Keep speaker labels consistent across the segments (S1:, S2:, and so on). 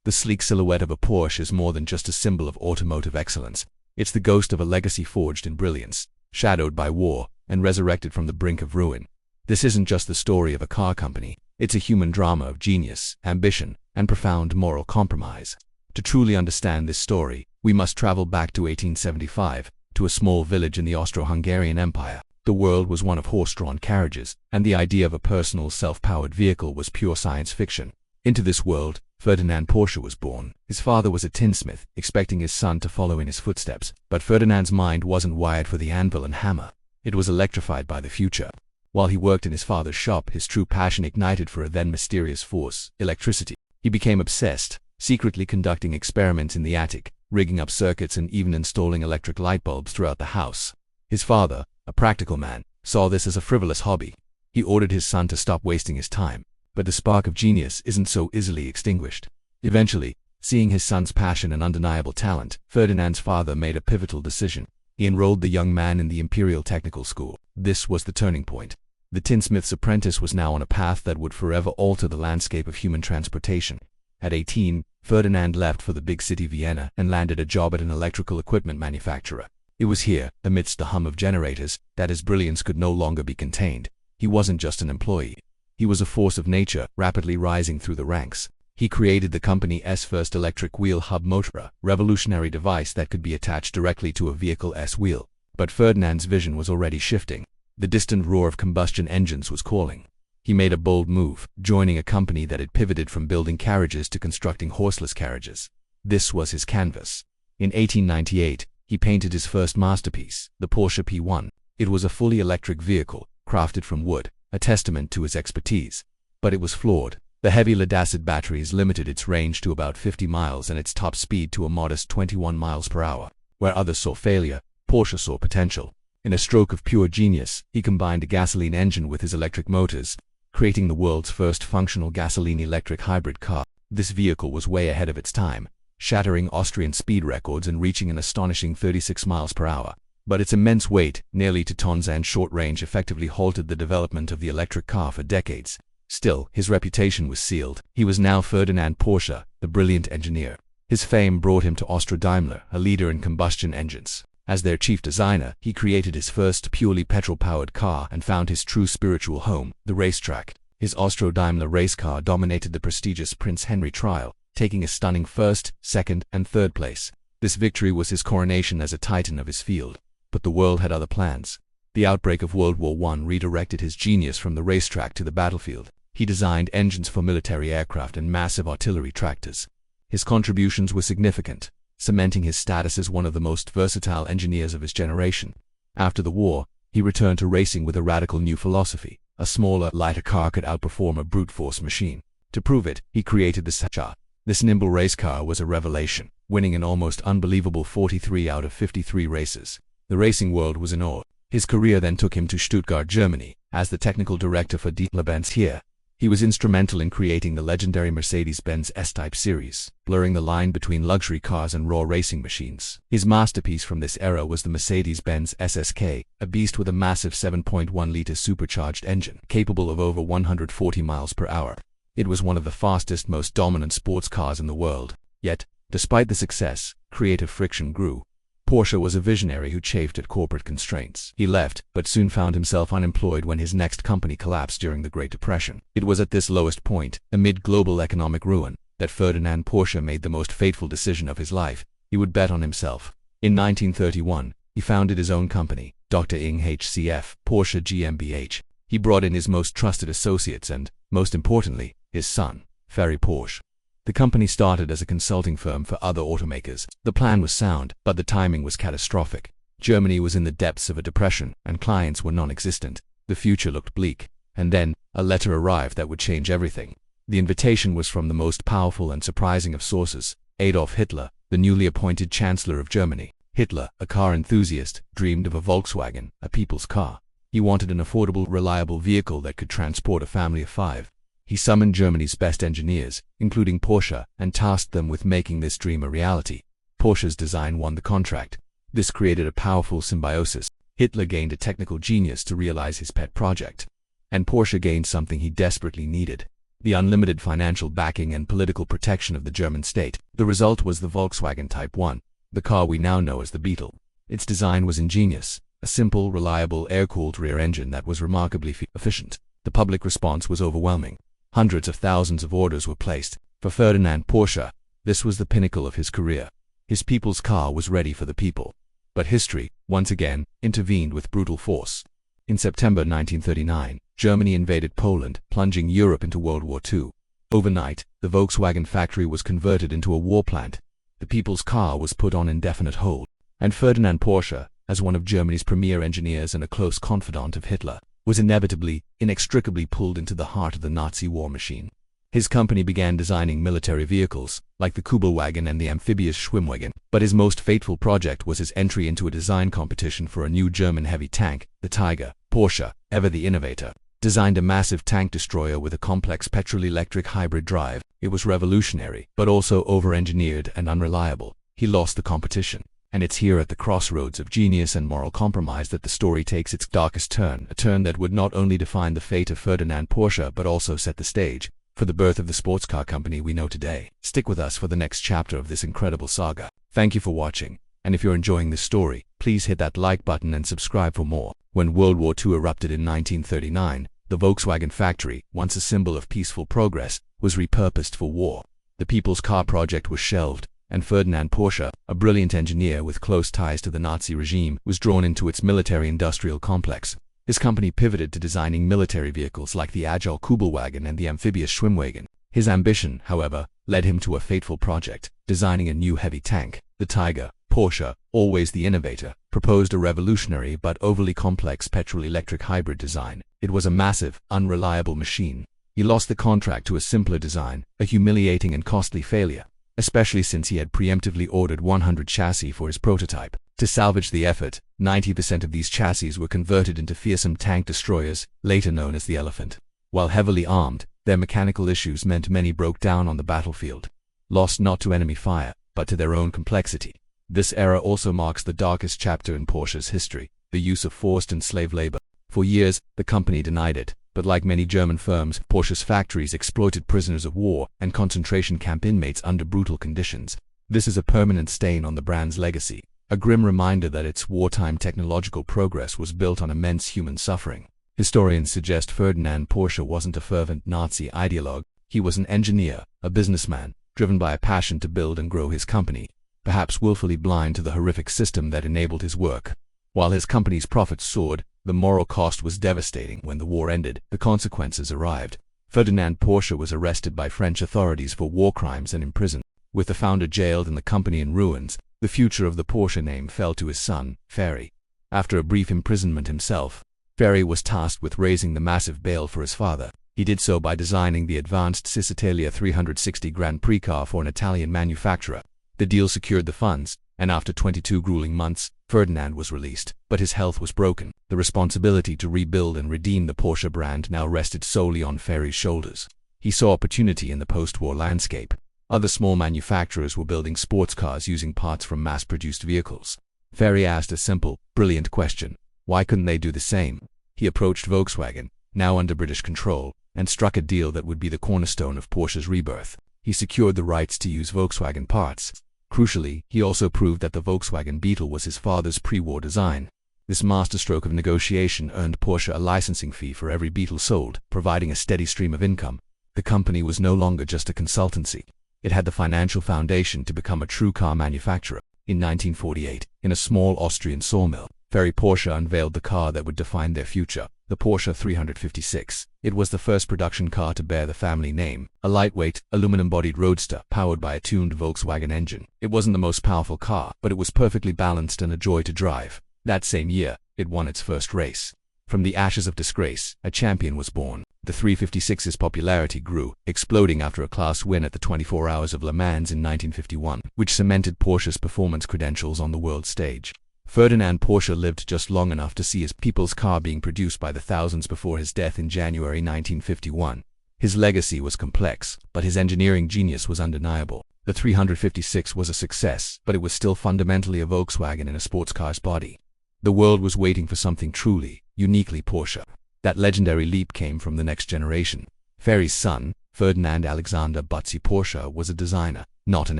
S1: The sleek silhouette of a Porsche is more than just a symbol of automotive excellence. It's the ghost of a legacy forged in brilliance, shadowed by war, and resurrected from the brink of ruin. This isn't just the story of a car company. It's a human drama of genius, ambition, and profound moral compromise. To truly understand this story, we must travel back to 1875, to a small village in the Austro-Hungarian Empire. The world was one of horse-drawn carriages, and the idea of a personal self-powered vehicle was pure science fiction. Into this world, Ferdinand Porsche was born. His father was a tinsmith, expecting his son to follow in his footsteps. But Ferdinand's mind wasn't wired for the anvil and hammer. It was electrified by the future. While he worked in his father's shop, his true passion ignited for a then mysterious force, electricity. He became obsessed, secretly conducting experiments in the attic, rigging up circuits and even installing electric light bulbs throughout the house. His father, a practical man, saw this as a frivolous hobby. He ordered his son to stop wasting his time. But the spark of genius isn't so easily extinguished. Eventually, seeing his son's passion and undeniable talent, Ferdinand's father made a pivotal decision. He enrolled the young man in the Imperial Technical School. This was the turning point. The tinsmith's apprentice was now on a path that would forever alter the landscape of human transportation. At 18, Ferdinand left for the big city Vienna and landed a job at an electrical equipment manufacturer. It was here, amidst the hum of generators, that his brilliance could no longer be contained. He wasn't just an employee. He was a force of nature, rapidly rising through the ranks. He created the company's first electric wheel hub motor, a revolutionary device that could be attached directly to a vehicle's wheel. But Ferdinand's vision was already shifting. The distant roar of combustion engines was calling. He made a bold move, joining a company that had pivoted from building carriages to constructing horseless carriages. This was his canvas. In 1898, he painted his first masterpiece, the Porsche P1. It was a fully electric vehicle, crafted from wood, a testament to his expertise. But it was flawed. The heavy lead-acid batteries limited its range to about 50 miles and its top speed to a modest 21 miles per hour. Where others saw failure, Porsche saw potential. In a stroke of pure genius, he combined a gasoline engine with his electric motors, creating the world's first functional gasoline-electric hybrid car. This vehicle was way ahead of its time, shattering Austrian speed records and reaching an astonishing 36 miles per hour. But its immense weight, nearly 2 tons, and short range effectively halted the development of the electric car for decades. Still, his reputation was sealed. He was now Ferdinand Porsche, the brilliant engineer. His fame brought him to Austro-Daimler, a leader in combustion engines. As their chief designer, he created his first purely petrol-powered car and found his true spiritual home, the racetrack. His Austro-Daimler race car dominated the prestigious Prince Henry Trial, taking a stunning first, second, and third place. This victory was his coronation as a titan of his field. But the world had other plans. The outbreak of World War I redirected his genius from the racetrack to the battlefield. He designed engines for military aircraft and massive artillery tractors. His contributions were significant, cementing his status as one of the most versatile engineers of his generation. After the war, he returned to racing with a radical new philosophy. A smaller, lighter car could outperform a brute force machine. To prove it, he created the Sacha. This nimble race car was a revelation, winning an almost unbelievable 43 out of 53 races. The racing world was in awe. His career then took him to Stuttgart, Germany, as the technical director for Daimler-Benz here. He was instrumental in creating the legendary Mercedes-Benz S-Type series, blurring the line between luxury cars and raw racing machines. His masterpiece from this era was the Mercedes-Benz SSK, a beast with a massive 7.1-liter supercharged engine, capable of over 140 miles per hour. It was one of the fastest, most dominant sports cars in the world. Yet, despite the success, creative friction grew. Porsche was a visionary who chafed at corporate constraints. He left, but soon found himself unemployed when his next company collapsed during the Great Depression. It was at this lowest point, amid global economic ruin, that Ferdinand Porsche made the most fateful decision of his life. He would bet on himself. In 1931, he founded his own company, Dr. Ing HCF, Porsche GmbH. He brought in his most trusted associates and, most importantly, his son, Ferry Porsche. The company started as a consulting firm for other automakers. The plan was sound, but the timing was catastrophic. Germany was in the depths of a depression, and clients were non-existent. The future looked bleak. And then, a letter arrived that would change everything. The invitation was from the most powerful and surprising of sources, Adolf Hitler, the newly appointed Chancellor of Germany. Hitler, a car enthusiast, dreamed of a Volkswagen, a people's car. He wanted an affordable, reliable vehicle that could transport a family of 5. He summoned Germany's best engineers, including Porsche, and tasked them with making this dream a reality. Porsche's design won the contract. This created a powerful symbiosis. Hitler gained a technical genius to realize his pet project. And Porsche gained something he desperately needed: the unlimited financial backing and political protection of the German state. The result was the Volkswagen Type 1, the car we now know as the Beetle. Its design was ingenious, a simple, reliable, air-cooled rear engine that was remarkably efficient. The public response was overwhelming. Hundreds of thousands of orders were placed. For Ferdinand Porsche, this was the pinnacle of his career. His people's car was ready for the people. But history, once again, intervened with brutal force. In September 1939, Germany invaded Poland, plunging Europe into World War II. Overnight, the Volkswagen factory was converted into a war plant. The people's car was put on indefinite hold. And Ferdinand Porsche, as one of Germany's premier engineers and a close confidant of Hitler, was inevitably, inextricably pulled into the heart of the Nazi war machine. His company began designing military vehicles, like the Kübelwagen and the amphibious Schwimmwagen, but his most fateful project was his entry into a design competition for a new German heavy tank, the Tiger. Porsche, ever the innovator, designed a massive tank destroyer with a complex petrol-electric hybrid drive. It was revolutionary, but also over-engineered and unreliable. He lost the competition. And it's here at the crossroads of genius and moral compromise that the story takes its darkest turn, a turn that would not only define the fate of Ferdinand Porsche but also set the stage for the birth of the sports car company we know today. Stick with us for the next chapter of this incredible saga. Thank you for watching, and if you're enjoying this story, please hit that like button and subscribe for more. When World War II erupted in 1939, the Volkswagen factory, once a symbol of peaceful progress, was repurposed for war. The People's Car project was shelved, and Ferdinand Porsche, a brilliant engineer with close ties to the Nazi regime, was drawn into its military-industrial complex. His company pivoted to designing military vehicles like the agile Kübelwagen and the amphibious Schwimmwagen. His ambition, however, led him to a fateful project, designing a new heavy tank, the Tiger. Porsche, always the innovator, proposed a revolutionary but overly complex petrol-electric hybrid design. It was a massive, unreliable machine. He lost the contract to a simpler design, a humiliating and costly failure, especially since he had preemptively ordered 100 chassis for his prototype. To salvage the effort, 90% of these chassis were converted into fearsome tank destroyers, later known as the Elephant. While heavily armed, their mechanical issues meant many broke down on the battlefield, lost not to enemy fire, but to their own complexity. This era also marks the darkest chapter in Porsche's history, the use of forced and slave labor. For years, the company denied it, but like many German firms, Porsche's factories exploited prisoners of war and concentration camp inmates under brutal conditions. This is a permanent stain on the brand's legacy, a grim reminder that its wartime technological progress was built on immense human suffering. Historians suggest Ferdinand Porsche wasn't a fervent Nazi ideologue. He was an engineer, a businessman, driven by a passion to build and grow his company, perhaps willfully blind to the horrific system that enabled his work. While his company's profits soared, the moral cost was devastating. When the war ended, the consequences arrived. Ferdinand Porsche was arrested by French authorities for war crimes and imprisoned. With the founder jailed and the company in ruins, the future of the Porsche name fell to his son, Ferry. After a brief imprisonment himself, Ferry was tasked with raising the massive bail for his father. He did so by designing the advanced Cisitalia 360 Grand Prix car for an Italian manufacturer. The deal secured the funds, and after 22 grueling months, Ferdinand was released. But his health was broken. The responsibility to rebuild and redeem the Porsche brand now rested solely on Ferry's shoulders. He saw opportunity in the post-war landscape. Other small manufacturers were building sports cars using parts from mass-produced vehicles. Ferry asked a simple, brilliant question: why couldn't they do the same? He approached Volkswagen, now under British control, and struck a deal that would be the cornerstone of Porsche's rebirth. He secured the rights to use Volkswagen parts. Crucially, he also proved that the Volkswagen Beetle was his father's pre-war design. This masterstroke of negotiation earned Porsche a licensing fee for every Beetle sold, providing a steady stream of income. The company was no longer just a consultancy. It had the financial foundation to become a true car manufacturer. In 1948, in a small Austrian sawmill, Ferry Porsche unveiled the car that would define their future, the Porsche 356. It was the first production car to bear the family name, a lightweight, aluminum-bodied roadster powered by a tuned Volkswagen engine. It wasn't the most powerful car, but it was perfectly balanced and a joy to drive. That same year, it won its first race. From the ashes of disgrace, a champion was born. The 356's popularity grew, exploding after a class win at the 24 Hours of Le Mans in 1951, which cemented Porsche's performance credentials on the world stage. Ferdinand Porsche lived just long enough to see his people's car being produced by the thousands before his death in January 1951. His legacy was complex, but his engineering genius was undeniable. The 356 was a success, but it was still fundamentally a Volkswagen in a sports car's body. The world was waiting for something truly, uniquely Porsche. That legendary leap came from the next generation. Ferry's son, Ferdinand Alexander Porsche was a designer, not an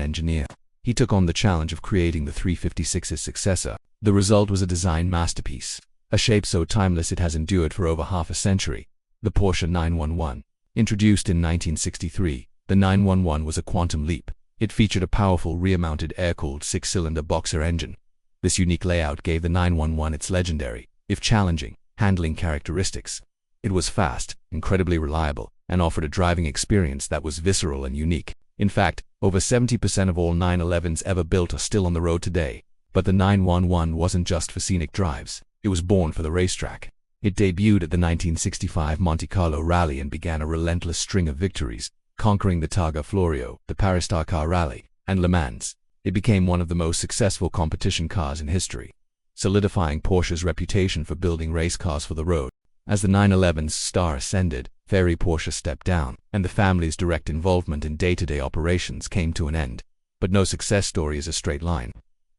S1: engineer. He took on the challenge of creating the 356's successor. The result was a design masterpiece, a shape so timeless it has endured for over half a century. The Porsche 911. Introduced in 1963, the 911 was a quantum leap. It featured a powerful rear-mounted air-cooled six-cylinder boxer engine. This unique layout gave the 911 its legendary, if challenging, handling characteristics. It was fast, incredibly reliable, and offered a driving experience that was visceral and unique. In fact, over 70% of all 911s ever built are still on the road today. But the 911 wasn't just for scenic drives. It was born for the racetrack. It debuted at the 1965 Monte Carlo Rally and began a relentless string of victories, conquering the Targa Florio, the Paris-Dakar Rally, and Le Mans. It became one of the most successful competition cars in history, solidifying Porsche's reputation for building race cars for the road. As the 911's star ascended, Ferry Porsche stepped down, and the family's direct involvement in day-to-day operations came to an end. But no success story is a straight line.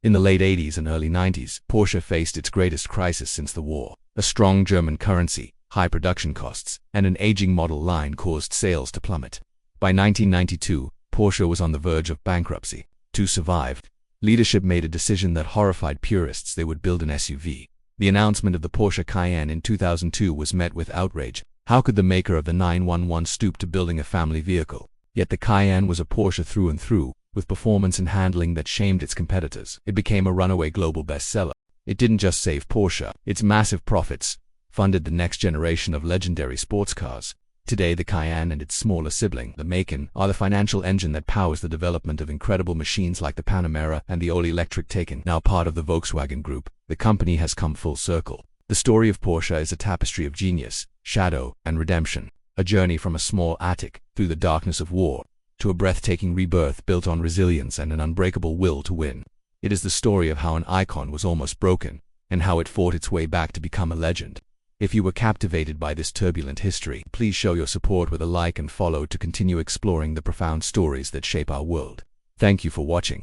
S1: In the late 80s and early 90s, Porsche faced its greatest crisis since the war. A strong German currency, high production costs, and an aging model line caused sales to plummet. By 1992, Porsche was on the verge of bankruptcy. To survive, leadership made a decision that horrified purists. They would build an SUV. The announcement of the Porsche Cayenne in 2002 was met with outrage. How could the maker of the 911 stoop to building a family vehicle? Yet the Cayenne was a Porsche through and through, with performance and handling that shamed its competitors. It became a runaway global bestseller. It didn't just save Porsche. Its massive profits funded the next generation of legendary sports cars. Today, the Cayenne and its smaller sibling, the Macan, are the financial engine that powers the development of incredible machines like the Panamera and the all-electric Taycan. Now part of the Volkswagen Group, the company has come full circle. The story of Porsche is a tapestry of genius, shadow, and redemption. A journey from a small attic, through the darkness of war, to a breathtaking rebirth built on resilience and an unbreakable will to win. It is the story of how an icon was almost broken, and how it fought its way back to become a legend. If you were captivated by this turbulent history, please show your support with a like and follow to continue exploring the profound stories that shape our world. Thank you for watching.